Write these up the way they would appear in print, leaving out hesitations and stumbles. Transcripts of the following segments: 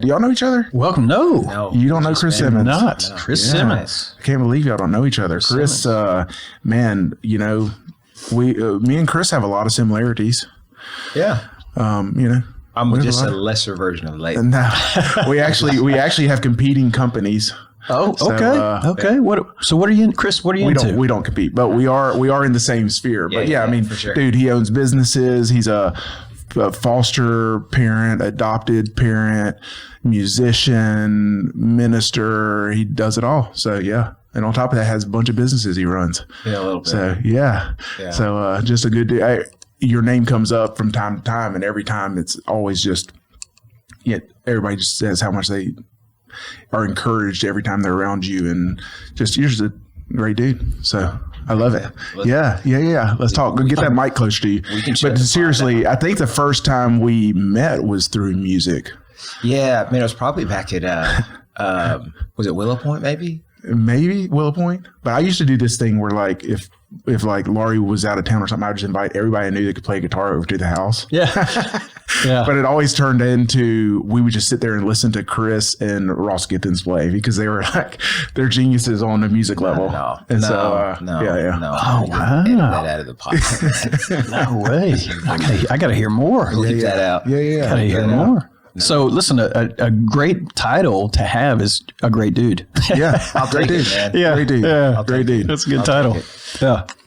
Do y'all know each other? Welcome. No. You don't know Chris Simmons? Not. Chris Simmons. I can't believe y'all don't know each other. Chris, man, you know, me and Chris have a lot of similarities. Yeah. You know. I'm just a lesser version of Leighton. No, we actually have competing companies. Oh, okay. Okay. What are you in, Chris? What are you into? We don't compete, but we are in the same sphere. But I mean, for sure. Dude, he owns businesses. He's a foster parent, adopted parent, musician, minister. He does it all. So yeah. And on top of that, has a bunch of businesses he runs. Yeah, a little bit. So yeah. So just a good dude. Your name comes up from time to time, and every time it's always just, everybody just says how much they are encouraged every time they're around you, and just you're just a great dude. So I love it. Yeah. Let's talk. Go get that mic closer to you. But seriously, I think the first time we met was through music. Yeah, I mean, it was probably back at was it Willow Point, maybe? Maybe Willow Point. But I used to do this thing where, like, if like Laurie was out of town or something, I would just invite everybody I knew that could play guitar over to the house. Yeah. Yeah. But it always turned into, we would just sit there and listen to Chris and Ross Githens play because they were like, they're geniuses on the music level. No. Oh, wow. Edit that out of the podcast. No way. I got to hear more. Leave that out. Yeah. Got to hear more. No. So listen, a great title to have is a great dude. Yeah, great dude. Man. Yeah, great dude. Yeah, great dude. That's a good title.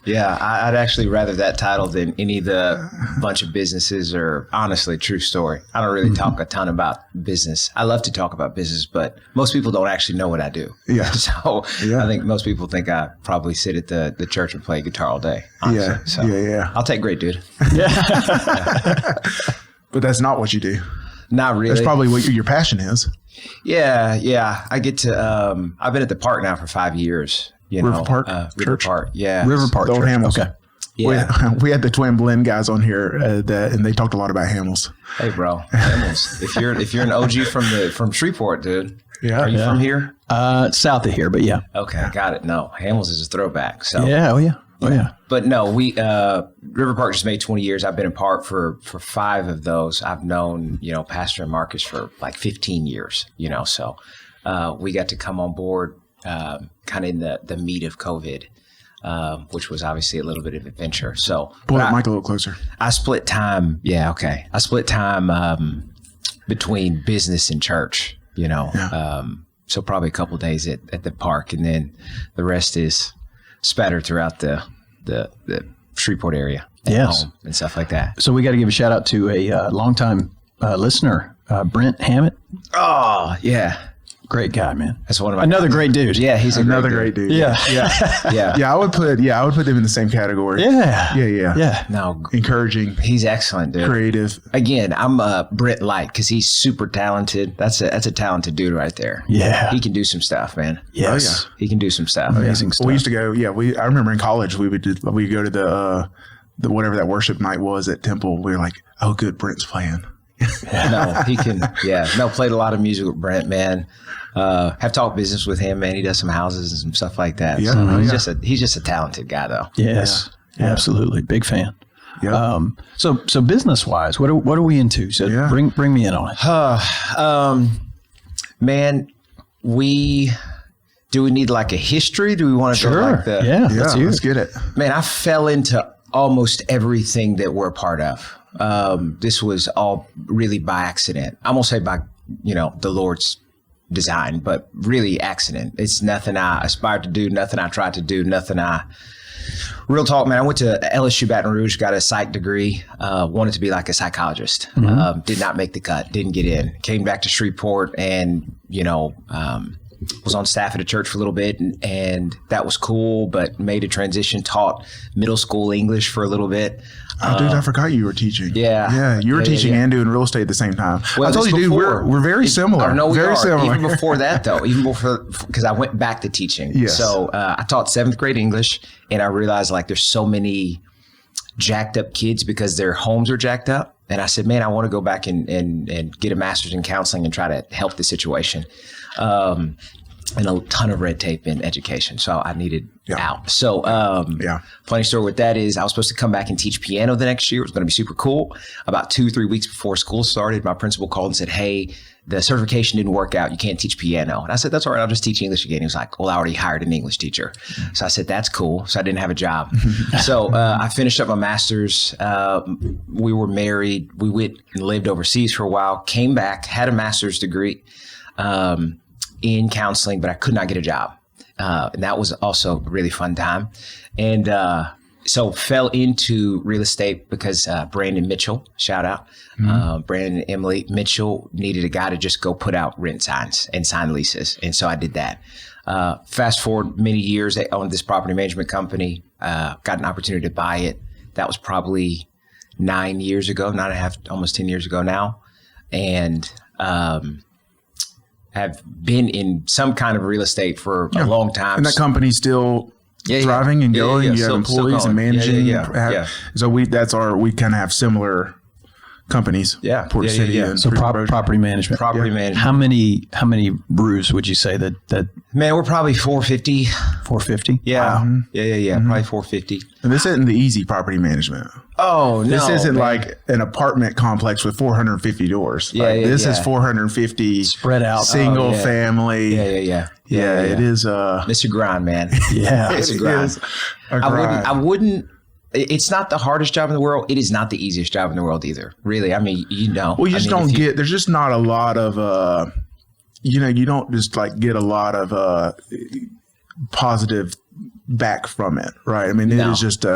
Yeah, I'd actually rather that title than any of the bunch of businesses, or honestly, true story. I don't really talk a ton about business. I love to talk about business, but most people don't actually know what I do. Yeah. So I think most people think I probably sit at the church and play guitar all day. Honestly. Yeah. So Yeah. I'll take great dude. Yeah. But that's not what you do. Not really. That's probably what your passion is. Yeah. I get to, I've been at the park now for 5 years. River Park Church? Park, yeah. River Park The old Church. Hamels. Okay. Yeah. We had the Twin Blend guys on here and they talked a lot about Hamels. Hey, bro. Hamels. If you're an OG from Shreveport, dude. Yeah. Are you from here? South of here, but yeah. Okay, got it. No, Hamels is a throwback. So yeah. Oh yeah. But no, we River Park just made 20 years. I've been in Park for 5 of those. I've known, Pastor and Marcus for like 15 years, so we got to come on board kind of in the meat of COVID, which was obviously a little bit of adventure. So pull that mic a little closer. I split time. Yeah. Okay. I split time between business and church, so probably a couple of days at the park, and then the rest is spattered throughout the Shreveport area and home and stuff like that. So we got to give a shout out to a longtime listener, Brent Hammett. Oh yeah. Great guy, man. That's one of another great dude. Yeah, he's another great dude. Yeah. I would put them in the same category. Yeah. No, encouraging. He's excellent, dude. Creative. Again, I'm Brent light because he's super talented. That's a talented dude right there. Yeah, he can do some stuff, man. Yes, he can do some stuff. Amazing stuff. We used to go. Yeah, I remember in college we would go to the whatever that worship night was at Temple. We were like, oh, good, Brent's playing. No, he can. Yeah, played a lot of music with Brent, man. Have talked business with him, man. He does some houses and some stuff like that. Yeah, so he's just a talented guy, though. Yes, absolutely, big fan. Yeah. So business wise, what are we into? So bring me in on it. Man, do we need like a history? Do we want to go like the? Yeah, let's get it. Man, I fell into almost everything that we're a part of. This was all really by accident. I'm gonna say by the Lord's design, but really accident. It's nothing I aspired to do, nothing I tried to do, real talk, man. I went to LSU Baton Rouge, got a psych degree, wanted to be like a psychologist. Did not make the cut, didn't get in. Came back to Shreveport and was on staff at a church for a little bit, and that was cool, but made a transition, taught middle school English for a little bit. Oh, dude, I forgot you were teaching. Yeah. You were teaching and doing real estate at the same time. Well, I told you, dude, we're very similar. No, we very are. similar. Even before that, though, because I went back to teaching. Yes. So I taught 7th grade English, and I realized like there's so many jacked up kids because their homes are jacked up. And I said, man, I want to go back and get a master's in counseling and try to help the situation. and a ton of red tape in education. So I needed out. So funny story with that is I was supposed to come back and teach piano the next year. It was going to be super cool. About 2-3 weeks before school started, my principal called and said, hey, the certification didn't work out. You can't teach piano. And I said, that's all right. I'll just teach English again. He was like, well, I already hired an English teacher. So I said, that's cool. So I didn't have a job. So I finished up my master's. We were married. We went and lived overseas for a while, came back, had a master's degree in counseling, but I could not get a job. And that was also a really fun time. And so fell into real estate because Brandon Mitchell, shout out, Brandon and Emily Mitchell needed a guy to just go put out rent signs and sign leases. And so I did that. Fast forward many years, they owned this property management company, got an opportunity to buy it. That was probably 9 years ago, 9.5, almost 10 years ago now. And have been in some kind of real estate for a long time. And that company's still thriving and going. You have employees and managing. So we kind of have similar companies. Port City. And so property management. Property management. How many brews would you say that? Man, we're probably 450. 450? Yeah. Wow. Yeah. Probably 450. And this isn't the easy property management. Oh, no. This isn't like an apartment complex with 450 doors. This is 450 spread out single family. Yeah. It is it's a grind, man. It's a grind. I wouldn't it's not the hardest job in the world. It is not the easiest job in the world either. Really. I mean, Well, you just there's just not a lot of you don't just like get a lot of positive back from it, right? I mean, it is just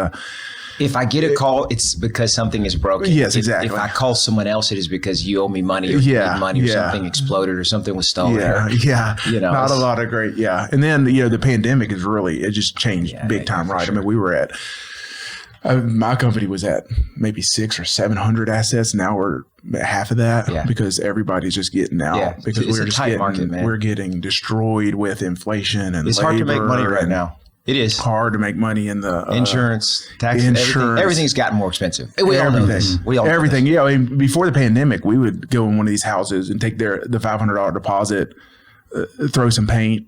if I get a call, it's because something is broken. Yes, exactly. If I call someone else, it is because you owe me money or you need money or something exploded or something was stolen. Not a lot of great. And then, the pandemic it just changed big time, right? Sure. I mean, we were at, my company was at maybe 600 or 700 assets. Now we're at half of that because everybody's just getting out because we're just we're getting destroyed with inflation and it's hard to make money right now. It is hard to make money in the insurance, taxes, everything's gotten more expensive. We all know this. Everything. Yeah. I mean, before the pandemic, we would go in one of these houses and take the $500 deposit, throw some paint,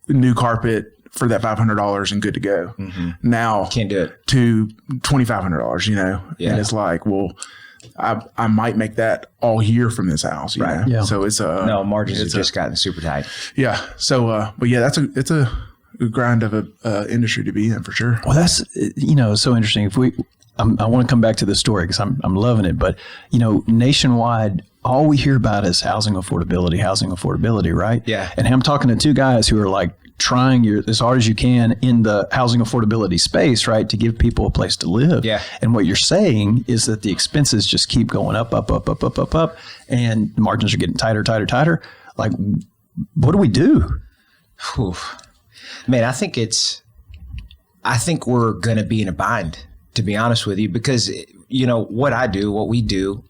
new carpet for that $500 and good to go. Now can't do it to $2,500, and it's like, well, I might make that all year from this house, you know? Yeah. So it's margins have just gotten super tight. Yeah. So, but yeah, it's a grind of a industry to be in for sure. Well, that's so interesting. I want to come back to the story because I'm loving it. But nationwide, all we hear about is housing affordability, right? Yeah. And I'm talking to two guys who are like trying as hard as you can in the housing affordability space, right, to give people a place to live. Yeah. And what you're saying is that the expenses just keep going up, and the margins are getting tighter. Like, what do we do? Man, I think we're going to be in a bind, to be honest with you, because, what we do,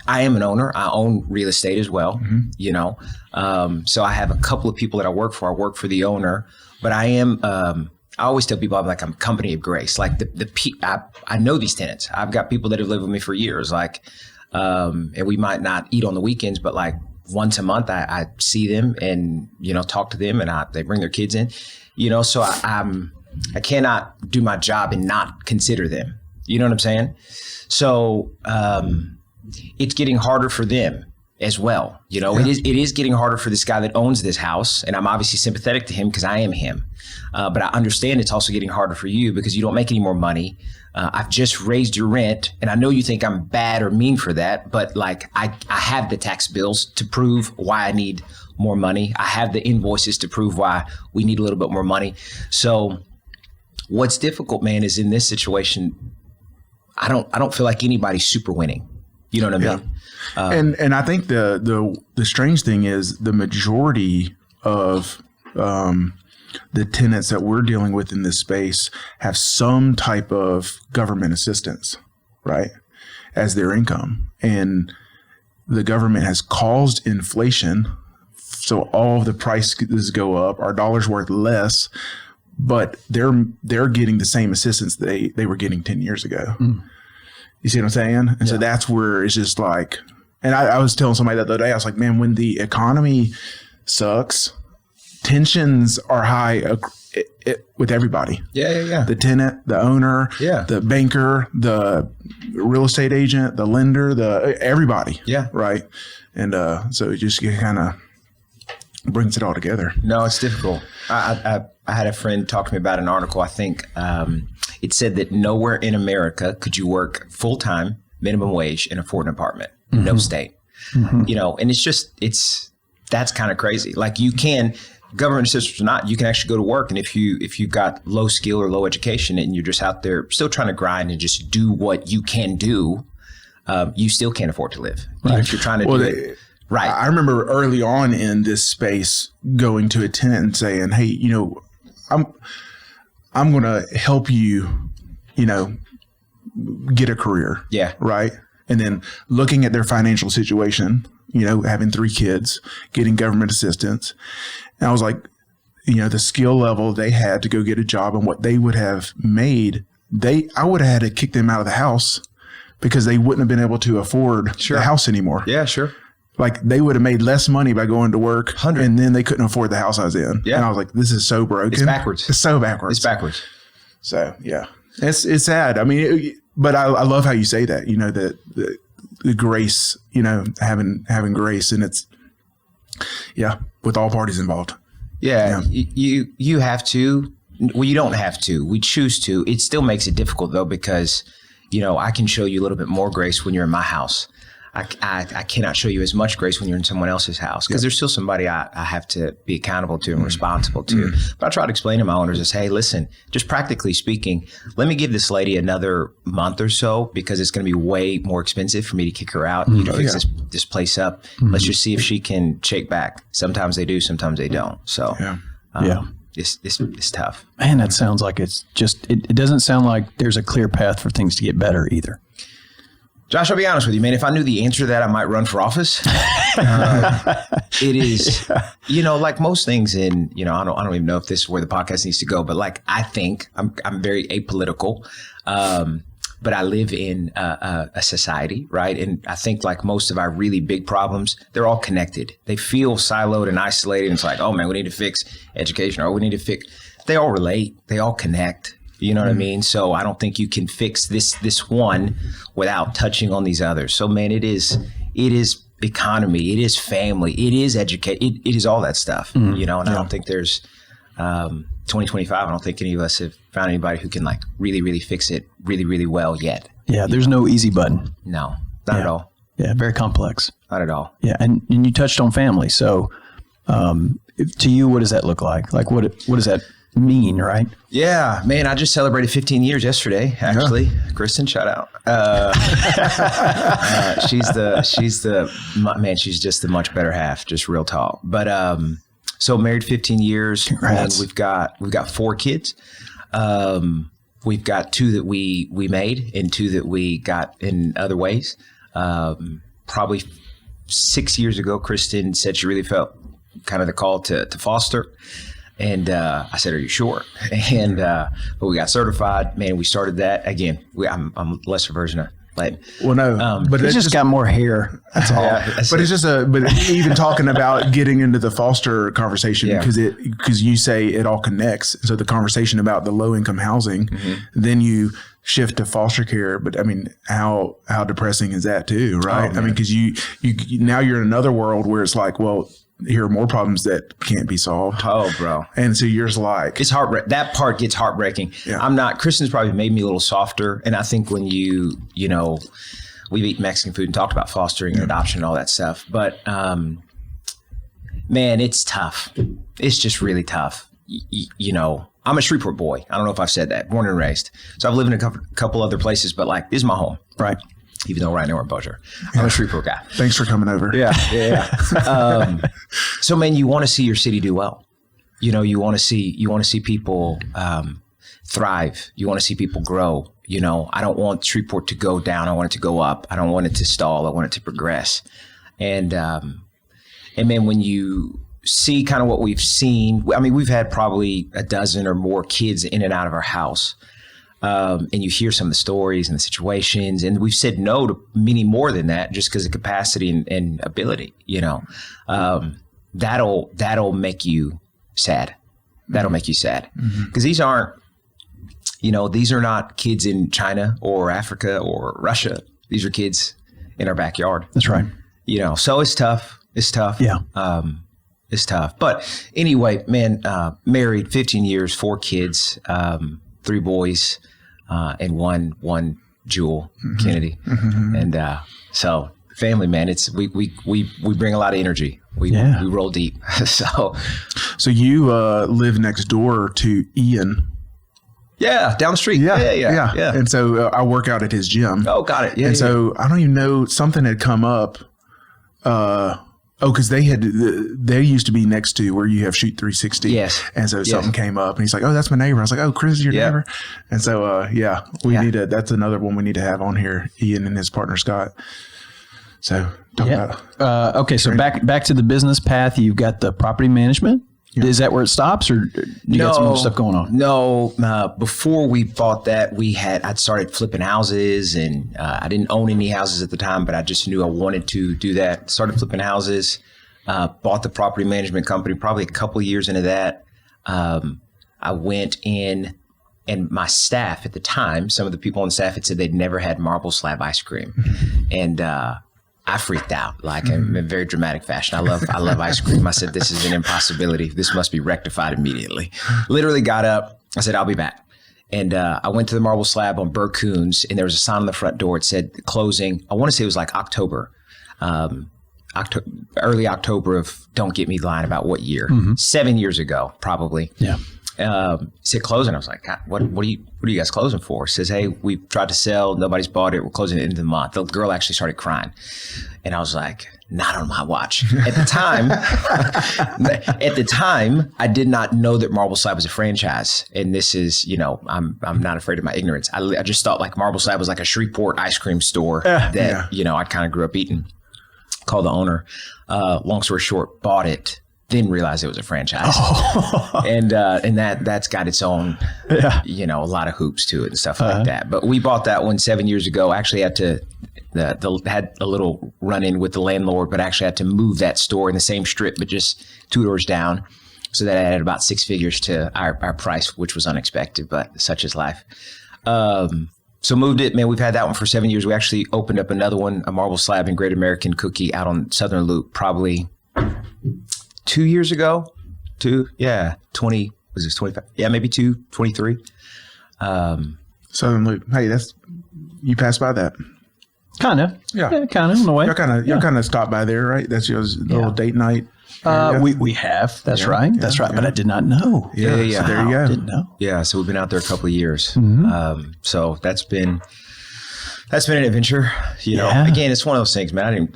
I am an owner. I own real estate as well, so I have a couple of people that I work for. I work for the owner, but I am, I always tell people I'm company of grace. Like I know these tenants. I've got people that have lived with me for years, and we might not eat on the weekends, but like once a month I see them and, talk to them and they bring their kids in. So I cannot do my job and not consider them. You know what I'm saying? So it's getting harder for them as well. It is getting harder for this guy that owns this house, and I'm obviously sympathetic to him because I am him. But I understand it's also getting harder for you because you don't make any more money. I've just raised your rent, and I know you think I'm bad or mean for that, but I have the tax bills to prove why I need more money. I have the invoices to prove why we need a little bit more money. So what's difficult, man, is in this situation, I don't feel like anybody's super winning. You know what I mean? And I think the strange thing is the majority of the tenants that we're dealing with in this space have some type of government assistance, right, as their income. And the government has caused inflation. So all of the prices go up, our dollar's worth less, but they're getting the same assistance they were getting 10 years ago. You see what I'm saying? And so that's where it's just like, and I was telling somebody the other day, I was like, man, when the economy sucks, tensions are high with everybody. Yeah. The tenant, the owner, the banker, the real estate agent, the lender, everybody. Yeah. Right. And so it just kind of brings it all together. No, it's difficult. I had a friend talk to me about an article. I think it said that nowhere in America could you work full time, minimum wage, and afford an apartment. Mm-hmm. No state. Mm-hmm. You know, and that's kind of crazy. Like you can, government assistance or not, you can actually go to work. And if you got low skill or low education and you're just out there still trying to grind and just do what you can do, you still can't afford to live. Right. Even if you're trying to do it. Right. I remember early on in this space going to a tenant and saying, hey, you know, I'm going to help you, you know, get a career. Yeah. Right. And then looking at their financial situation, you know, having 3 kids, getting government assistance. And I was like, you know, the skill level they had to go get a job and what they would have made, I would have had to kick them out of the house because they wouldn't have been able to afford the house anymore. Yeah, sure. Like they would have made less money by going to work and then they couldn't afford the house I was in. Yeah. And I was like, this is so broken. It's backwards. It's so backwards. It's backwards. So, yeah, it's sad. I mean, but I love how you say that, you know, the grace, you know, having grace, and it's, with all parties involved. Yeah. You have to, well, you don't have to, we choose to. It still makes it difficult though, because, you know, I can show you a little bit more grace when you're in my house. I cannot show you as much grace when you're in someone else's house because there's still somebody I have to be accountable to and responsible to. But I try to explain to my owners is, hey, listen, just practically speaking, let me give this lady another month or so because it's going to be way more expensive for me to kick her out and you to fix this place up. Let's just see if she can shake back. Sometimes they do, sometimes they don't. So it's tough. Man, that sounds like it's just, it doesn't sound like there's a clear path for things to get better either. Josh, I'll be honest with you, man. If I knew the answer to that, I might run for office. It is, you know, like most things in, you know, I don't even know if this is where the podcast needs to go, but like, I think I'm very apolitical. But I live in a society, right? And I think like most of our really big problems, they're all connected. They feel siloed and isolated. And it's like, oh man, we need to fix education or we need to fix, they all relate. They all connect. You know what I mean? So I don't think you can fix this one without touching on these others. So man, it is economy, it is family, it is education, it is all that stuff, you know, and I don't think there's 2025, I don't think any of us have found anybody who can like really, really fix it really, really well yet. Yeah, there's no easy button. No, not at all. Yeah, very complex. Not at all. Yeah, and you touched on family. So to you, what does that look like? Like what does that mean, right? Yeah, man, I just celebrated 15 years yesterday, actually. Yeah. Kristen, shout out. She's just the much better half, just real talk. But so married 15 years. Congrats. And we've got 4 kids. We've got 2 that we made and 2 that we got in other ways. Probably 6 years ago, Kristen said she really felt kind of the call to foster. And I said, "Are you sure?" And but we got certified. Man, we started that again. I'm a lesser version of like. Well, no, but it's just got more hair. That's all. Yeah, but it's just but even talking about getting into the foster conversation because you say it all connects. So the conversation about the low income housing, then you shift to foster care. But I mean, how depressing is that too, right? I mean, because you now you're in another world where it's like, well, here are more problems that can't be solved. Oh, bro. And so you're just like, it's heartbreaking. That part gets heartbreaking. Yeah. Kristen's probably made me a little softer. And I think when you know, we've eaten Mexican food and talked about fostering and adoption and all that stuff. But, man, it's tough. It's just really tough. You know, I'm a Shreveport boy. I don't know if I've said that. Born and raised. So I've lived in a couple other places, but like, this is my home. Right. Even though right now we're in Bossier. I'm a Shreveport guy. Thanks for coming over. Yeah. So man, you want to see your city do well. You know, you want to see people thrive. You want to see people grow. You know, I don't want Shreveport to go down. I want it to go up. I don't want it to stall. I want it to progress. And man, when you see kind of what we've seen, I mean, we've had probably a dozen or more kids in and out of our house. And you hear some of the stories and the situations, and we've said no to many more than that just because of capacity and ability, you know. That'll make you sad. That'll make you sad. Because these aren't, these are not kids in China or Africa or Russia. These are kids in our backyard. That's right. So it's tough. It's tough. Yeah. It's tough. But anyway, man, married 15 years, 4 kids, 3 boys, and one Jewel Kennedy. And so family, man, we bring a lot of energy. We roll deep. So you live next door to Ian. Yeah, down the street. Yeah. And so I work out at his gym. Oh, got it. Yeah. And so I don't even know, something had come up. Because they used to be next to where you have Shoot 360. Yes. And so something came up, and he's like, "Oh, that's my neighbor." I was like, "Oh, Chris is your neighbor." And so we need to. That's another one we need to have on here. Ian and his partner Scott. So talk about. Okay, so back to the business path. You've got the property management. Yeah. Is that where it stops, or do you got some other stuff going on? No. Before we bought that, I'd started flipping houses, and I didn't own any houses at the time, but I just knew I wanted to do that. Started flipping houses, bought the property management company. Probably a couple of years into that, I went in, and my staff at the time, some of the people on the staff had said they'd never had marble slab ice cream, and I freaked out, like in a very dramatic fashion. I love ice cream. I said, this is an impossibility. This must be rectified immediately. Literally got up. I said, I'll be back. And I went to the marble slab on Burcoons, and there was a sign on the front door. It said closing. I want to say it was like October, early October of, don't get me lying about what year, 7 years ago, probably. Yeah. It said closing. I was like, God, what are you guys closing for? It says, hey, we tried to sell. Nobody's bought it. We're closing at the end of the month. The girl actually started crying. And I was like, not on my watch. At the time, I did not know that Marble Slab was a franchise. And this is, I'm not afraid of my ignorance. I just thought like Marble Slab was like a Shreveport ice cream store that, I kind of grew up eating. Called the owner. Long story short, bought it. Didn't realize it was a franchise. And that's got its own, a lot of hoops to it and stuff like that. But we bought that one 7 years ago. Actually had to, had a little run-in with the landlord, but actually had to move that store in the same strip, but just 2 doors down. So that added about 6 figures to our price, which was unexpected, but such is life. So moved it, man. We've had that one for 7 years. We actually opened up another one, a marble slab and Great American Cookie out on Southern Loop, probably 2 years ago. 25? Yeah, maybe 23. Southern Loop. Hey, you passed by that. Kind of. Yeah, kind of in a way. Y'all kind of stopped by there, right? That's your little date night. We have. That's right. That's right. But I did not know. Yeah. So there you go. Didn't know. Yeah. So we've been out there a couple of years. So that's been an adventure. Again, it's one of those things, man. I didn't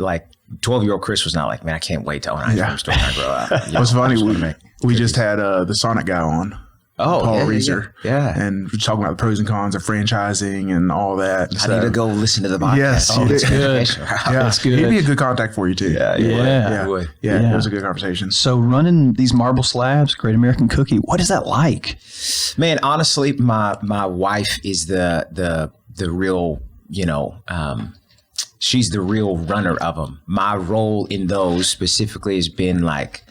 12-year-old Chris was not like, man, I can't wait to own an ice cream store when I grow up. It was funny. We just had the Sonic guy on. Paul Reeser. Yeah. And we're talking about the pros and cons of franchising and all that. I need to go listen to the podcast. Yes. It's good. That's good. He'd be a good contact for you too. Yeah. It was a good conversation. So running these marble slabs, Great American Cookie, what is that like? Man, honestly, my wife is the real, she's the real runner of them. My role in those specifically has been like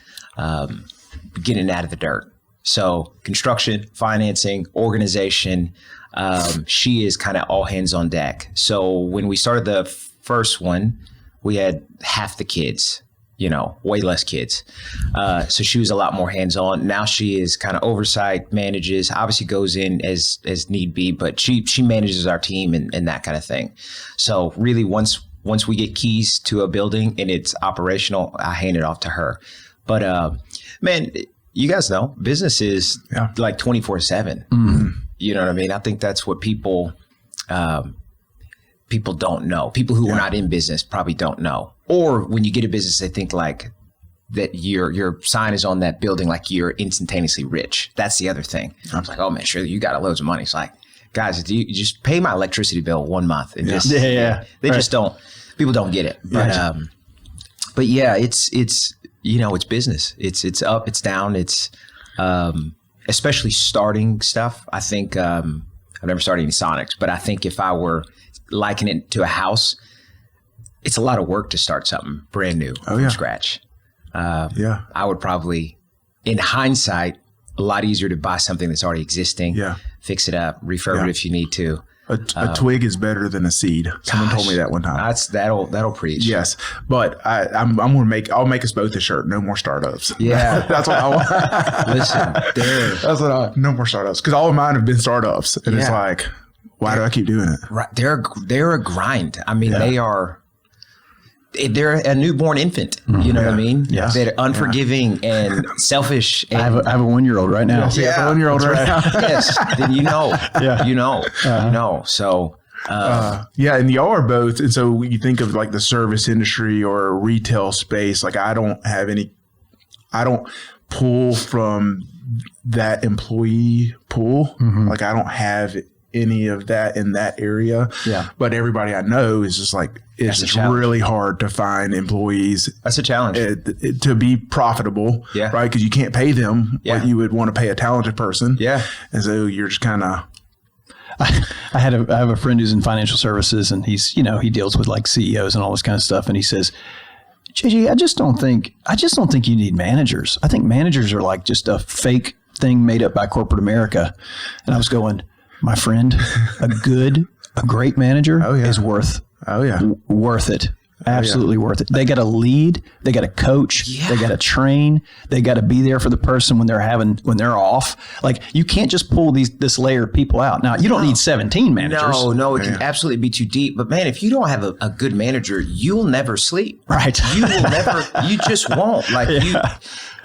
getting out of the dirt. So construction, financing, organization, she is kind of all hands on deck. So when we started the first one, we had half the kids, way less kids. So she was a lot more hands on. Now she is kind of oversight, manages, obviously goes in as need be, but she manages our team and that kind of thing. So really once we get keys to a building and it's operational, I hand it off to her. But man, you guys know business is like 24/7. You know what I mean? I think that's what people don't know. People who are not in business probably don't know. Or when you get a business, they think like that your sign is on that building like you're instantaneously rich. That's the other thing. I was like, oh man, sure, you got loads of money. It's like, guys, you just pay my electricity bill 1 month and just just don't. People don't get it. But yeah, it's it's business. It's up, it's down. It's especially starting stuff. I think I've never started any Sonics, but I think if I were likening it to a house, it's a lot of work to start something brand new from scratch. I would probably in hindsight, a lot easier to buy something that's already existing, fix it up, refurb it if you need to. A twig is better than a seed. Someone told me that one time. That'll preach. Yes, but I'll make us both a shirt. No more startups. Yeah, that's what I want. Listen, that's what no more startups, because all of mine have been startups, and it's like, why do I keep doing it? Right, they're a grind. I mean, they're a newborn infant. You know what I mean? Yeah. They're unforgiving and selfish. And, I have a 1-year-old right now. I have a 1-year-old right now. Yes, then you know. Yeah. You know. You know. So. And y'all are both. And so when you think of like the service industry or retail space, like I don't pull from that employee pool. Like I don't have any of that in that area. Yeah. But everybody I know is just like, it's just really hard to find employees. That's a challenge. To be profitable. Yeah. Right. Because you can't pay them what you would want to pay a talented person. Yeah. And so you're just kind of. I have a friend who's in financial services, and he's, he deals with like CEOs and all this kind of stuff. And he says, JG, I just don't think you need managers. I think managers are like just a fake thing made up by corporate America. And I was going, my friend, a great manager is worth it. Absolutely worth it. They got to lead. They got to coach. They got to train. They got to be there for the person when they're off. Like you can't just pull this layer of people out. Now you don't need 17 managers. No, it can absolutely be too deep. But man, if you don't have a good manager, you'll never sleep. Right. You will never. You just won't. Like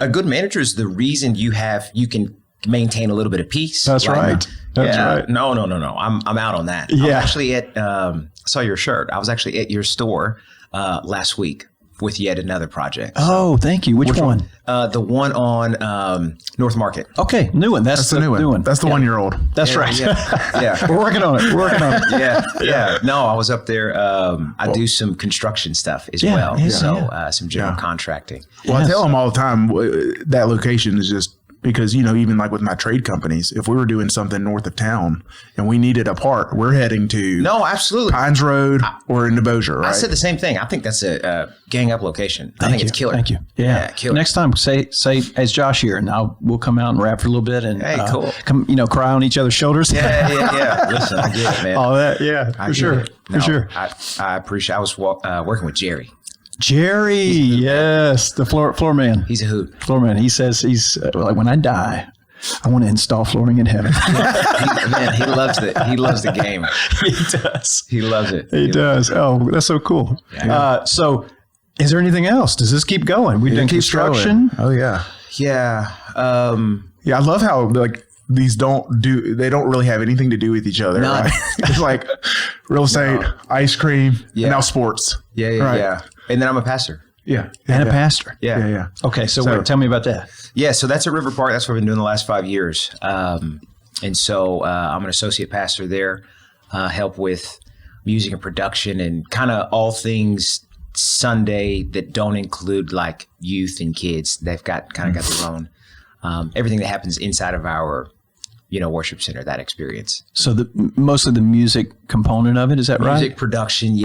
a good manager is the reason you can maintain a little bit of peace. That's right. That's right. No. I'm out on that. Yeah. I was actually I saw your shirt. I was actually at your store last week with yet another project. Oh, thank you. Which one? The one on North Market. Okay, new one. That's the new one. That's the 1-year-old. That's right. Yeah. We're working on it. Yeah. No, I was up there. I do some construction stuff as well. Yeah, so some general contracting. Well, I tell them all the time that location is just because, even like with my trade companies, if we were doing something north of town and we needed a part, we're heading to absolutely Pines Road or into Bossier, right? I said the same thing. I think that's a gang up location. I think it's killer. Thank you. Yeah, killer. Next time, say, it's Josh here, and we'll come out and rap for a little bit and cool. Come, cry on each other's shoulders. Yeah. Listen, I get it, man. All that, for sure. I appreciate. I was working with Jerry. Jerry, yes, the floor man. He's a hoot. Floor man. He says he's like, when I die, I want to install flooring in heaven. He loves it. He loves the game. He does. He loves it. He does. Oh, that's so cool. Yeah. So, is there anything else? Does this keep going? We've done construction. Oh yeah. Yeah. I love how like these don't really have anything to do with each other. Right? It's like real estate, ice cream, and now sports. Yeah. And then I'm a pastor. Yeah. And a pastor. Yeah. Okay. So tell me about that. Yeah. So that's at River Park. That's what I've been doing the last 5 years. And so I'm an associate pastor there, help with music and production and kind of all things Sunday that don't include like youth and kids. They've got their own, everything that happens inside of our worship center, that experience. So mostly the music component of it, is that right? Music production,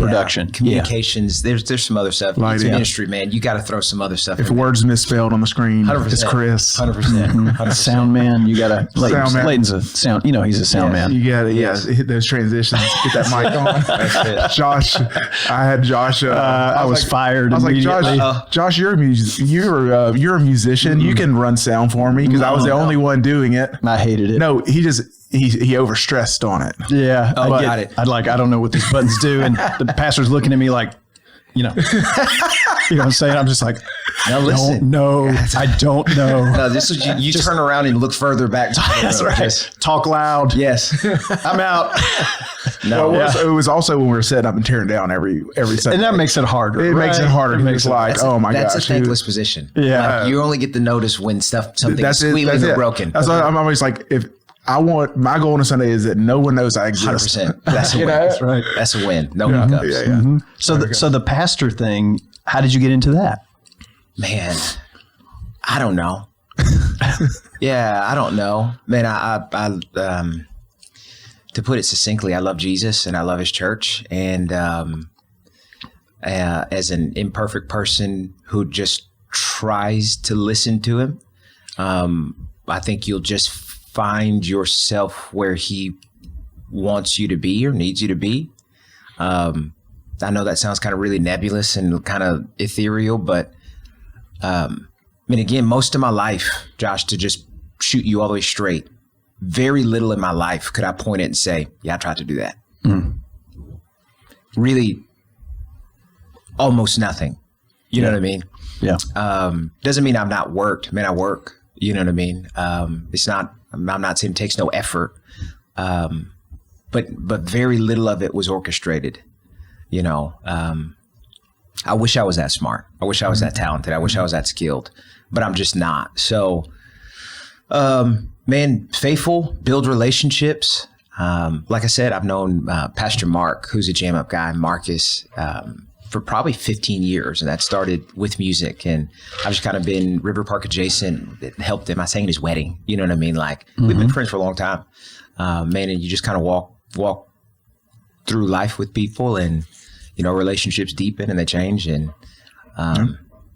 communications. There's some other stuff. It's ministry, man. You got to throw some other stuff. If a word's misspelled on the screen, 100%. It's Chris. 100%. Sound man, you got to. Layton's a sound. He's a sound man. You got to hit those transitions. Get that mic on. That's it. Josh, I had Josh. I was fired. I was like, Josh, you're a musician. You can run sound for me because I was the only one doing it. I hated it. No, he overstressed on it. Yeah. Got it. I don't know what these buttons do. And the pastor's looking at me like, you know what I'm saying? I'm just like, now listen. No, I don't know. No, this is you just turn around and look further back. That's right. Just talk loud. Yes. I'm out. No, it was also when we were setting up and tearing down every Sunday. And that makes it harder. It makes it harder. It's like, oh my gosh. That's a thankless position. Yeah. Like, you only get the notice when something is squealing or broken. That's why I'm always like, my goal on a Sunday is that no one knows I exist. 100%. That's a win. That's right. That's a win. No hiccups. Yeah. Mm-hmm. So the pastor thing, how did you get into that? Man, I don't know. I don't know. Man, I to put it succinctly, I love Jesus and I love his church. And as an imperfect person who just tries to listen to him, I think you'll just find yourself where he wants you to be or needs you to be. I know that sounds kind of really nebulous and kind of ethereal, but I mean, again, most of my life, Josh, to just shoot you all the way straight, very little in my life could I point it and say, yeah, I tried to do that. Really, almost nothing. You know what I mean? Yeah. Doesn't mean I've not worked. Man, I work. You know what I mean? I'm not saying it takes no effort, but very little of it was orchestrated. You know, I wish I was that smart. I wish I was that talented. I wish I was that skilled, but I'm just not. So, man, faithful, build relationships. Like I said, I've known Pastor Mark, who's a jam up guy, Marcus, for probably 15 years. And that started with music. And I've just kind of been River Park adjacent, helped him. I sang at his wedding. You know what I mean? Like, we've been friends for a long time. Man, and you just kind of walk through life with people, and, you know, relationships deepen and they change. And,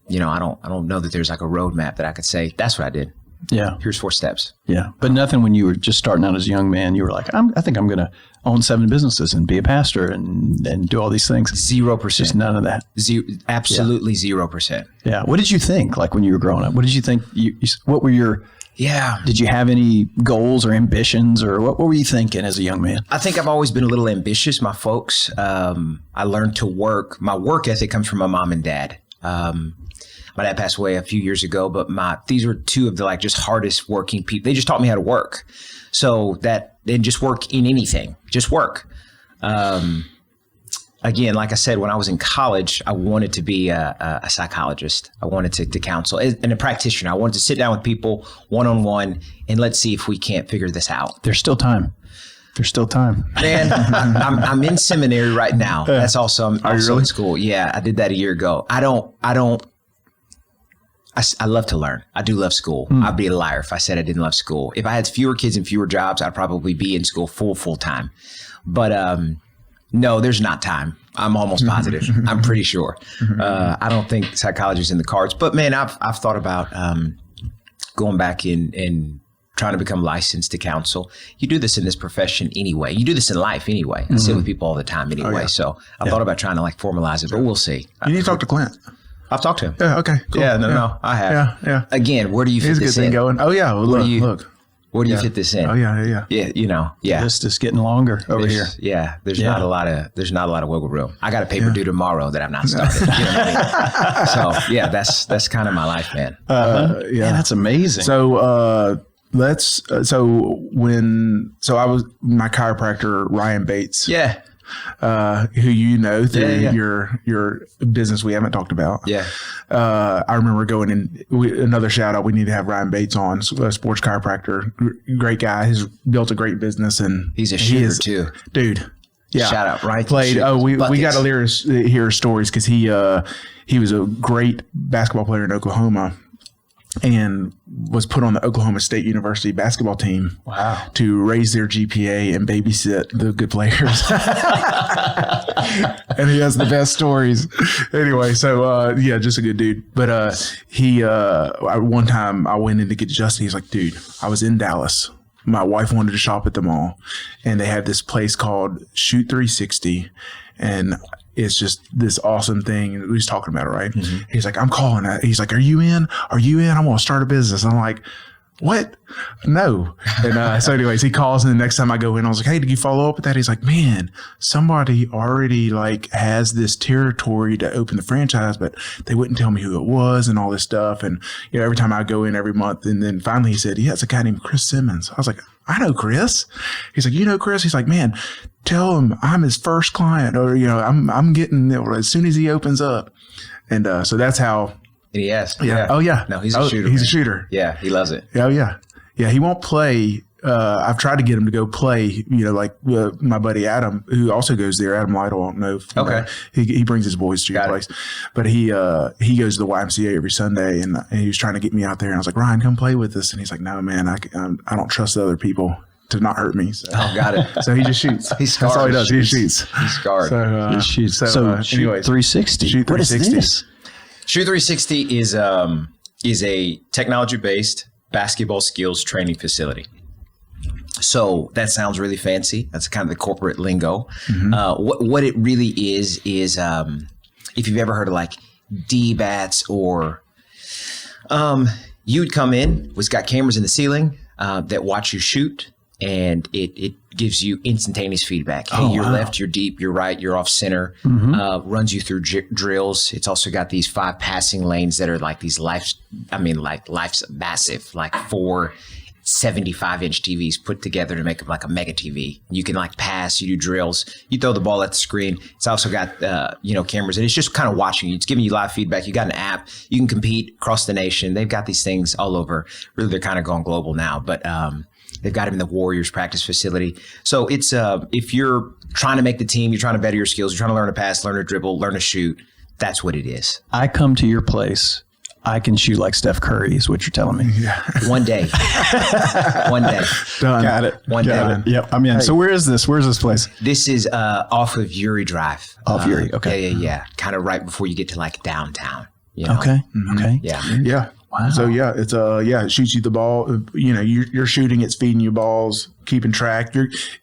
you know, I don't know that there's like a roadmap that I could say, that's what I did. Yeah. Here's 4 steps. Yeah. But nothing when you were just starting out as a young man, you were like, I think I'm going to own 7 businesses and be a pastor and do all these things. 0%. Just none of that. Absolutely 0%. Yeah. What did you think like when you were growing up? What did you think? What were your, did you have any goals or ambitions, or what were you thinking as a young man? I think I've always been a little ambitious. My folks, I learned to work. My work ethic comes from my mom and dad. My dad passed away a few years ago, but these were 2 of the like just hardest working people. They just taught me how to work. So that they just work in anything, just work. Again, like I said, when I was in college, I wanted to be a psychologist. I wanted to counsel and a practitioner. I wanted to sit down with people one-on-one and let's see if we can't figure this out. There's still time. Man, I'm in seminary right now. That's also, I'm also in school. Yeah, I did that a year ago. I love to learn. I do love school. I'd be a liar if I said I didn't love school. If I had fewer kids and fewer jobs, I'd probably be in school full time. But no, there's not time. I'm almost positive. I'm pretty sure. I don't think psychology is in the cards. But man, I've thought about going back and trying to become licensed to counsel. You do this in this profession anyway. You do this in life anyway. I sit with people all the time anyway. So I thought about trying to like formalize it, but we'll see. You need to talk to Clint. I've talked to him. Yeah. Okay. Cool. Yeah. No, I have. Yeah. Again, where do you fit Here's a good this thing in? going. Oh yeah. Well, look. Where do you fit this in? Oh yeah. Yeah. You know. Yeah. The list is getting longer over here. Yeah. There's not a lot of wiggle room. I got a paper due tomorrow that I've not started. You know what I mean? So yeah, that's kind of my life, man. Yeah, that's amazing. So I was my chiropractor Ryan Bates. Yeah. Who you know through your business we haven't talked about. Yeah. I remember going in another shout out. We need to have Ryan Bates on, a sports chiropractor, great guy. He's built a great business and he's a shooter too, dude. Yeah. Shout out, Ryan. Played. We got to hear stories because he was a great basketball player in Oklahoma and was put on the Oklahoma State University basketball team. Wow. To raise their GPA and babysit the good players. And he has the best stories. Anyway, so just a good dude. But one time I went in to get Justin. He's like, dude, I was in Dallas. My wife wanted to shop at the mall, and they had this place called Shoot 360, and it's just this awesome thing. And he's talking about it, right? Mm-hmm. He's like, I'm calling it. He's like, are you in? I'm going to start a business. And I'm like, what? No. And so anyways, he calls, and the next time I go in, I was like, hey, did you follow up with that? He's like, man, somebody already like has this territory to open the franchise, but they wouldn't tell me who it was and all this stuff. And every time I go in every month, and then finally he said, yeah, it's a guy named Chris Simmons. I was like, I know Chris. He's like, you know Chris? He's like, man, tell him I'm his first client, or I'm getting as soon as he opens up. And so that's how. Yes. Yeah. Oh yeah. No, he's a shooter. He's a shooter. Yeah, he loves it. Oh yeah. Yeah, he won't play. I've tried to get him to go play. My buddy Adam, who also goes there. Adam Lytle, I don't know. Okay. He brings his boys to your place, but he goes to the YMCA every Sunday, and he was trying to get me out there. And I was like, Ryan, come play with us. And he's like, no, man, I don't trust the other people to not hurt me. So. Oh, got it. So he just shoots. He's scarred. That's all he does. He shoots. He's scarred. So, he shoots. So anyways, 360. Shoot 360. What is this? Shoot 360 is a technology-based basketball skills training facility. So that sounds really fancy. That's kind of the corporate lingo. What it really is if you've ever heard of like D-bats or you'd come in, it's got cameras in the ceiling that watch you shoot, and it gives you instantaneous feedback. Hey, you're left, you're deep, you're right, you're off center. Runs you through drills. It's also got these 5 passing lanes that are like these life's massive, like 4 75-inch TVs put together to make them like a mega TV. You can like pass, you do drills, you throw the ball at the screen. It's also got cameras, and it's just kind of watching you. It's giving you live feedback. You got an app. You can compete across the nation. They've got these things all over. Really, they're kind of going global now, but they've got them in the Warriors practice facility. So it's if you're trying to make the team, you're trying to better your skills, you're trying to learn to pass, learn to dribble, learn to shoot. That's what it is. I come to your place. I can shoot like Steph Curry is what you're telling me. Yeah. One day. One day. Done. Got it. One Got day. it. Yep. I'm in. Hey. So where is this? Where's this place? This is off of Uri Drive. Off Uri. Okay. Yeah. Kind of right before you get to like downtown. You know? Okay. Okay. Yeah. Yeah. Wow. So yeah, it's it shoots you the ball. You're shooting, it's feeding you balls, keeping track.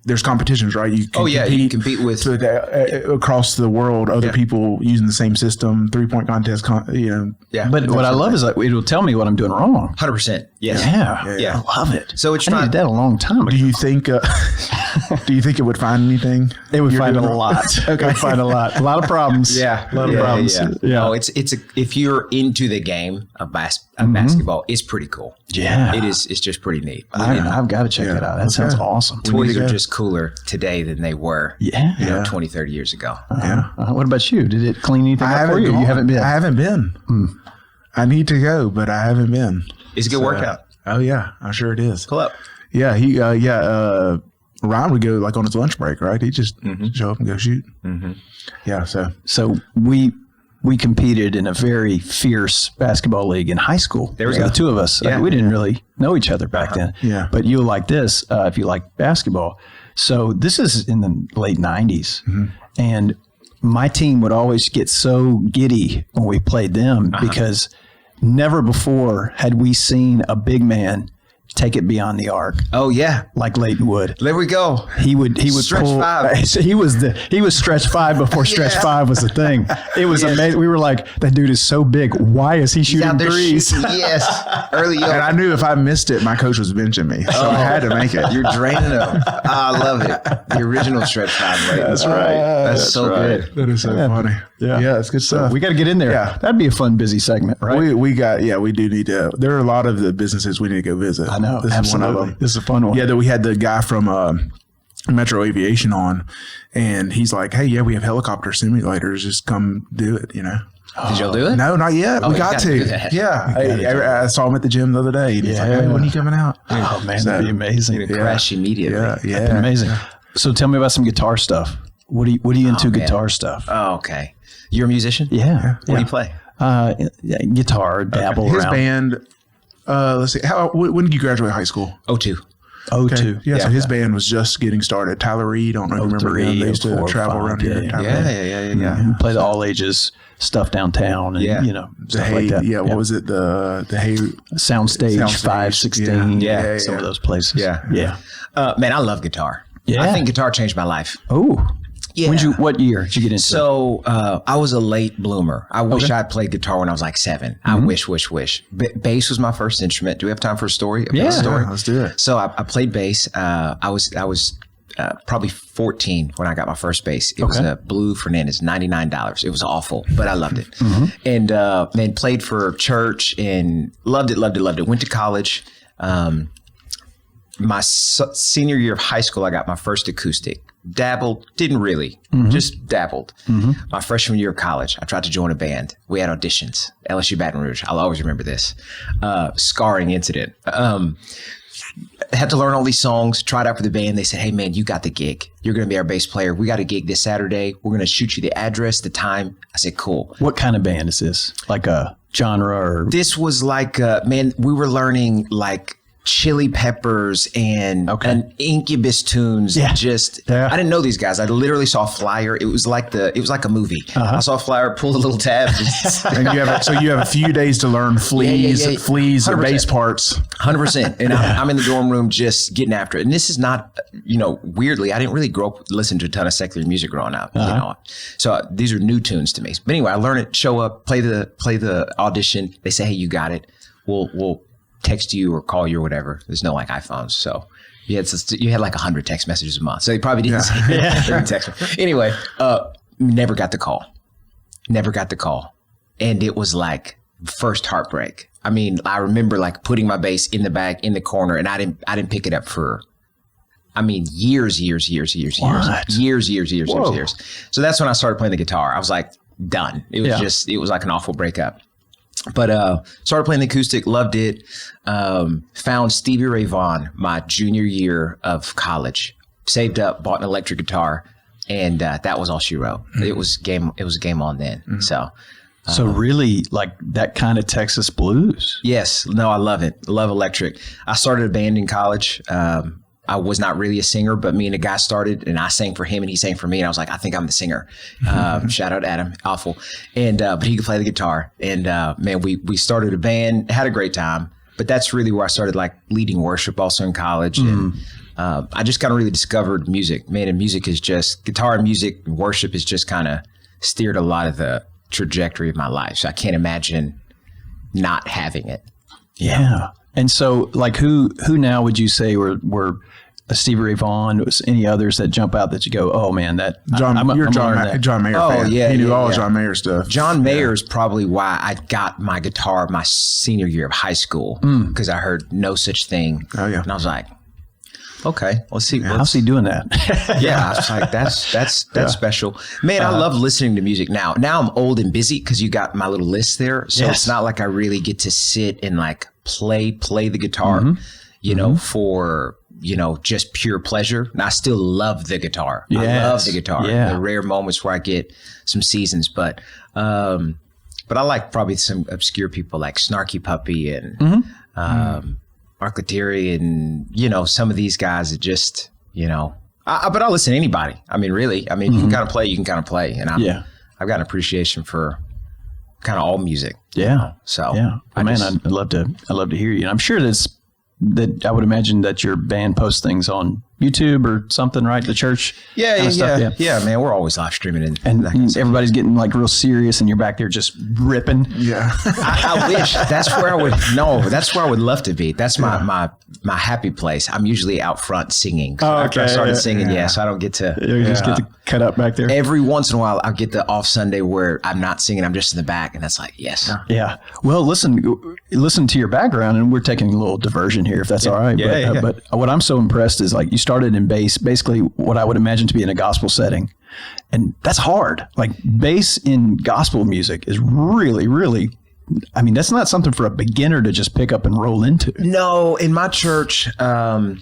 There's competitions, right? You can you compete with across the world, other people using the same system, 3-point contest. Yeah. But what I love is like it will tell me what I'm doing wrong. 100%. Yes. Yeah. I love it. So it's I needed that a long time ago. Do you think? Do you think it would find anything? It would find a lot. Okay. It would find a lot of problems. Yeah. A lot of problems. Yeah. Oh, if you're into the game of basketball, it's pretty cool. Yeah. It is. It's just pretty neat. I've got to check that out. That sounds awesome. Toys are just cooler today than they were 20, 30 years ago. What about you? Did it clean anything up for you? You haven't been? I haven't been. I need to go, but I haven't been. It's a good workout. Oh yeah, I'm sure it is. Pull up. Yeah, Ryan would go like on his lunch break, right? He'd just show up and go shoot. Yeah, so we competed in a very fierce basketball league in high school. There we go. The two of us. We didn't really know each other back then. Yeah. But you'll like this if you like basketball. So this is in the late 90s. And my team would always get so giddy when we played them because never before had we seen a big man take it beyond the arc. Oh yeah, like Leighton would. There we go. He would stretch pull, 5. So he was stretch 5 before stretch 5 was a thing. It was amazing. We were like, that dude is so big. Why is he shooting threes? Yes, early on. And I knew if I missed it, my coach was benching me, so I had to make it. You're draining them. I love it. The original stretch 5. Right? That's right. That's so good. That is so funny. Yeah, it's good stuff. We got to get in there. Yeah. That'd be a fun, busy segment, right? We do need to. There are a lot of the businesses we need to go visit. I know. This Absolutely. is one of them. This is a fun one. Yeah, that we had the guy from Metro Aviation on, and he's like, "Hey, we have helicopter simulators. Just come do it." Did y'all do it? No, not yet. We got to. Do that. Yeah, I saw him at the gym the other day. And he's like, "Hey, when are you coming out?" Oh man, that'd be amazing. Crash immediately. Yeah, That'd be amazing. So tell me about some guitar stuff. What are you into guitar stuff? Oh, okay. You're a musician? Yeah. What do you play? Guitar, dabble His around. band. Let's see. When did you graduate high school? 02. O2. Yeah, so his band was just getting started. Tyler Reed, don't remember him. They used to travel around here. Yeah. Play the all ages stuff downtown and stuff like that. Yeah, what was it? The Hay Soundstage 516. Yeah. Some of those places. Yeah. Man, I love guitar. Yeah. I think guitar changed my life. Oh. Yeah. What year did you get into it? So I was a late bloomer. I wish I played guitar when I was like 7. I wish. Bass was my first instrument. Do we have time for a story? Yeah, let's do it. So I played bass. I was probably 14 when I got my first bass. It was a Blue Fernandez, $99. It was awful, but I loved it. And then played for church and loved it. Went to college. My senior year of high school, I got my first acoustic. Dabbled, didn't really, just dabbled. My freshman year of college, I tried to join a band. We had auditions, LSU Baton Rouge. I'll always remember this. Scarring incident. Had to learn all these songs, tried out for the band. They said, "Hey man, you got the gig. You're going to be our bass player. We got a gig this Saturday. We're going to shoot you the address, the time." I said, "Cool." What kind of band is this? Like a genre or? This was like, we were learning like Chili Peppers and Incubus tunes. Yeah. I didn't know these guys. I literally saw a flyer. It was like a movie. I saw a flyer, pulled a little tab. And you have a few days to learn fleas, or bass parts. 100%. And I'm in the dorm room just getting after it. And this is not, weirdly, I didn't really grow up listening to a ton of secular music growing up. So these are new tunes to me. But anyway, I learn it, show up, play the audition. They say, hey, you got it. We'll text you or call you or whatever. There's no like iPhones, so you had like 100 text messages a month. So they probably didn't see it. They didn't text me. Anyway, never got the call, and it was like first heartbreak. I mean, I remember like putting my bass in the bag in the corner, and I didn't pick it up for, years. So that's when I started playing the guitar. I was like done. It was like an awful breakup. But started playing the acoustic, loved it. Found Stevie Ray Vaughan my junior year of college. Saved up, bought an electric guitar, and that was all she wrote. Mm-hmm. It was game on then. Mm-hmm. So really, like that kind of Texas blues. Yes, no, I love it. Love electric. I started a band in college. I was not really a singer, but me and a guy started, and I sang for him, and he sang for me, and I was like, I think I'm the singer. Shout out Adam, awful. And but he could play the guitar, and man, we started a band, had a great time. But that's really where I started like leading worship, also in college, and I just kind of really discovered music, man. And music is just guitar and music, and worship has just kind of steered a lot of the trajectory of my life. So I can't imagine not having it. Yeah. And so, like, who now would you say were a Stevie Ray Vaughan? Was any others that jump out that you go, oh man, that John Mayer fan. Yeah, he knew all John Mayer stuff. John Mayer is probably why I got my guitar my senior year of high school, because I heard No Such Thing. Oh yeah, and I was like, okay, let's see. How's he doing that? Yeah, I was like, that's special, man. I love listening to music now. Now I'm old and busy because you got my little list there, so it's not like I really get to sit and like play the guitar, for, just pure pleasure. And I still love the guitar. Yes. I love the guitar. Yeah. The rare moments where I get some seasons, but I like probably some obscure people like Snarky Puppy and Mark Lettieri and, some of these guys that just, but I'll listen to anybody. I mean, really, you can kind of play, and I've got an appreciation for kind of all music. Yeah. So I'd love to hear you. And I'm sure that I would imagine that your band posts things on YouTube or something, right? The church. Yeah, man. We're always live streaming and everybody's getting like real serious, and you're back there just ripping. Yeah. I wish that's where I would. No, that's where I would love to be. That's my happy place. I'm usually out front singing. After I started singing, so I don't get to. You just get to cut up back there. Every once in a while, I'll get the off Sunday where I'm not singing. I'm just in the back, and that's like, yes. Yeah. Well, listen to your background, and we're taking a little diversion here, if that's all right. But what I'm so impressed is like you started in bass, basically what I would imagine to be in a gospel setting. And that's hard. Like bass in gospel music is really, really, that's not something for a beginner to just pick up and roll into. No, in my church, man,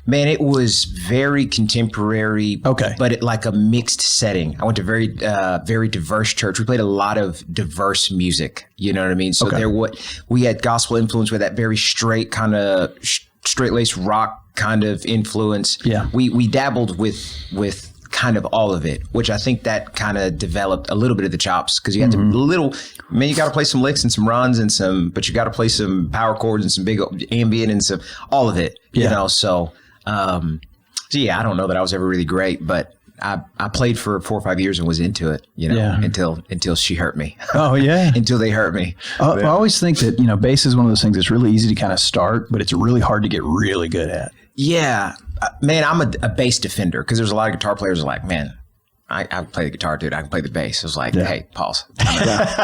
it was very contemporary, but like a mixed setting. I went to very, very diverse church. We played a lot of diverse music. You know what I mean? So we had gospel influence with that very straight kind of straight-laced rock kind of influence. Yeah. We dabbled with kind of all of it, which I think that kind of developed a little bit of the chops, because you had to you got to play some licks and some runs but you got to play some power chords and some big ambient and some, all of it, so I don't know that I was ever really great, but I played for 4 or 5 years and was into it, until she hurt me. Oh yeah. Until they hurt me. I always think that, bass is one of those things that's really easy to kind of start, but it's really hard to get really good at. Yeah, man, I'm a bass defender, because there's a lot of guitar players who are like, man, I can play the guitar, dude. I can play the bass. I was like, hey, pause.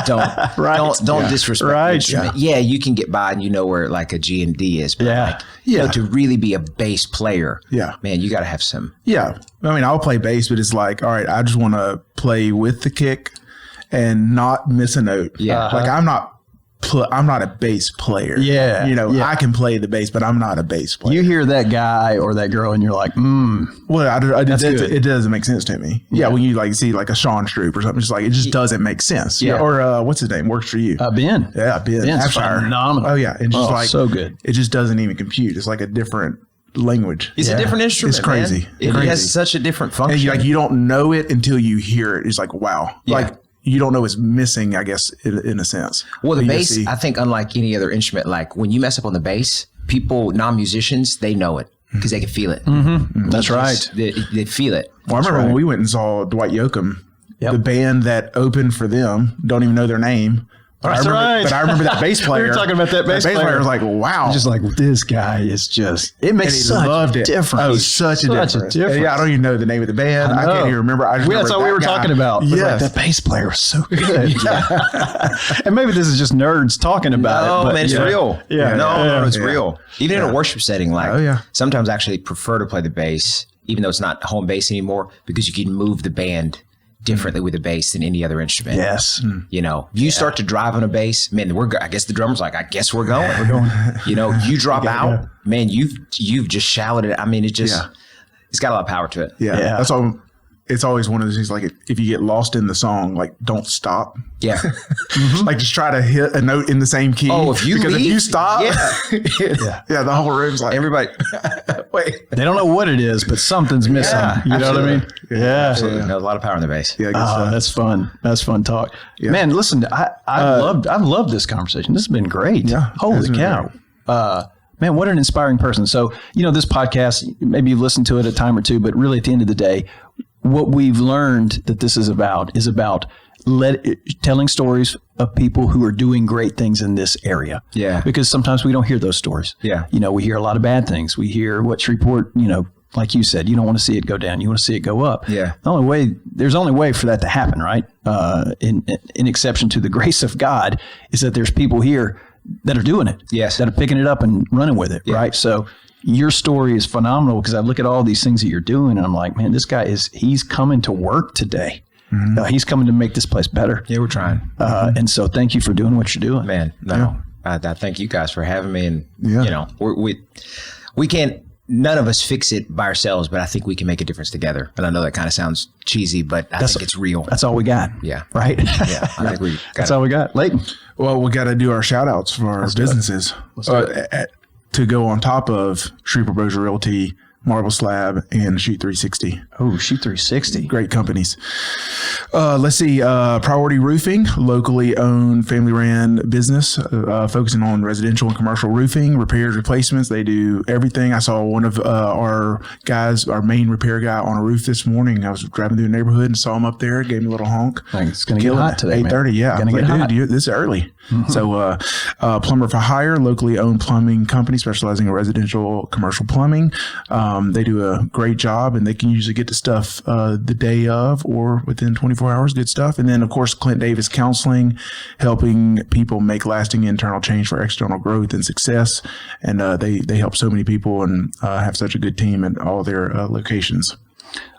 Don't disrespect the instrument. Yeah, you can get by and where like a G and D is. But to really be a bass player, man, you got to have some. Yeah. I'll play bass, but it's like, all right, I just want to play with the kick and not miss a note. Yeah. Like I'm not I'm not a bass player. Yeah, I can play the bass, but I'm not a bass player. You hear that guy or that girl, and you're like, Well, That's good. it doesn't make sense to me. Yeah, when you like see like a Sean Stroop or something, just like it just doesn't make sense. Yeah. Or what's his name? Works for you. Ben. Yeah, Ben. Ben's Abshire. phenomenal. Oh yeah, and just so good. It just doesn't even compute. It's like a different language. It's a different instrument. It's crazy. Man. It has such a different function. And you don't know it until you hear it. It's like wow. Yeah. Like you don't know it's missing. I guess in a sense. Well, the You bass, see- I think, unlike any other instrument, like when you mess up on the bass, people, non-musicians, they know it because they can feel it. That's right. They feel it. Well, I remember when we went and saw Dwight Yoakam, the band that opened for them, don't even know their name. But That's right. But I remember that bass player. We were talking about that bass player. was like, wow. Just like, this guy is just, it makes And he such loved a it. difference. Oh, such a difference. Yeah, I don't even know the name of the band. I can't even remember. I just remember That's what we that were guy. talking about. Yes. Like, that bass player was so good. And maybe this is just nerds talking about it. Oh, But man, it's real. Yeah. No, it's Yeah. real. Even in a worship setting, like yeah. sometimes I actually prefer to play the bass, even though it's not home bass anymore, because you can move the band differently with the bass than any other instrument. Yes. You start to drive on a bass, man, I guess the drummer's like, I guess we're going. You drop out, man, you've just shallowed it. I mean, it's got a lot of power to it. Yeah. That's all. It's always one of those things like if you get lost in the song, like don't stop. Yeah. Like just try to hit a note in the same key. Oh, if you because leave, if you stop, the whole room's like everybody. wait. They don't know what it is, but something's missing. You know what I mean? Yeah. Absolutely. No, a lot of power in the bass. Yeah, I guess so. That's fun. That's fun talk. Man, listen, I've loved this conversation. This has been great. Yeah, Holy it's been cow. Man, what an inspiring person. So, this podcast, maybe you've listened to it a time or two, but really at the end of the day, what we've learned that this is about telling stories of people who are doing great things in this area. Yeah. Because sometimes we don't hear those stories. Yeah. We hear a lot of bad things. We hear what Shreveport, like you said, you don't want to see it go down. You want to see it go up. Yeah. There's only way for that to happen, right? In exception to the grace of God is that there's people here that are doing it. Yes. That are picking it up and running with it. Yeah. Right. So your story is phenomenal because I look at all these things that you're doing and I'm like, man, this guy he's coming to work today. Mm-hmm. He's coming to make this place better. Yeah, we're trying. And so thank you for doing what you're doing. Man, no. I thank you guys for having me. And, we can't, none of us fix it by ourselves, but I think we can make a difference together. And I know that kind of sounds cheesy, but I think it's real. That's all we got. Yeah. Right? Yeah. I think we got That's all we got. Leighton. Well, we got to do our shout outs for our businesses to go on top of Shreveport Bossier Realty, Marble Slab, and Shoot 360. Oh, Shoot 360. Great companies. Let's see. Priority Roofing, locally owned, family ran business, focusing on residential and commercial roofing, repairs, replacements. They do everything. I saw one of our guys, our main repair guy, on a roof this morning. I was driving through the neighborhood and saw him up there. Gave me a little honk. It's going to get hot today, 8:30. Yeah. Going to get hot. Dude, this is early. Mm-hmm. So, Plumber for Hire, locally owned plumbing company specializing in residential, commercial plumbing. They do a great job, and they can usually get to stuff the day of or within 24 hours. Good stuff. And then, of course, Clint Davis Counseling, helping people make lasting internal change for external growth and success. And they help so many people and have such a good team at all their locations.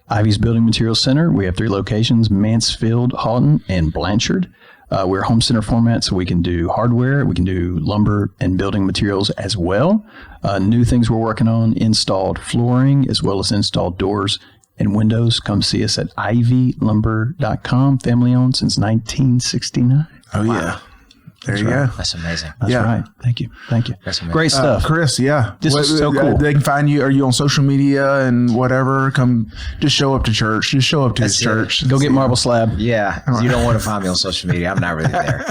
Ivy's Building Materials Center. We have 3 locations: Mansfield, Houghton, and Blanchard. We're home center format, so we can do hardware, we can do lumber and building materials as well. New things we're working on: installed flooring as well as installed doors and windows. Come see us at ivylumber.com. Family owned since 1969. Oh, wow. Yeah. There you go. That's amazing. That's right. Thank you. That's amazing. Great stuff. Chris, yeah. This is so cool. They can find you. Are you on social media and whatever? Come, just show up to church. Just show up to his church. Go get Marble Slab. Yeah. You don't want to find me on social media. I'm not really there.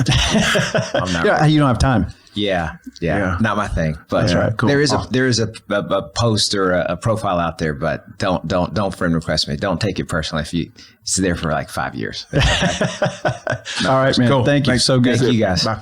I'm not. Yeah, you don't have time. Yeah. Not my thing. But That's right. Cool. there is a post or a profile out there, but don't friend request me. Don't take it personally it's there for like 5 years. All right, man. Cool. Thank you. Thanks. So good. Thank you guys. Bye.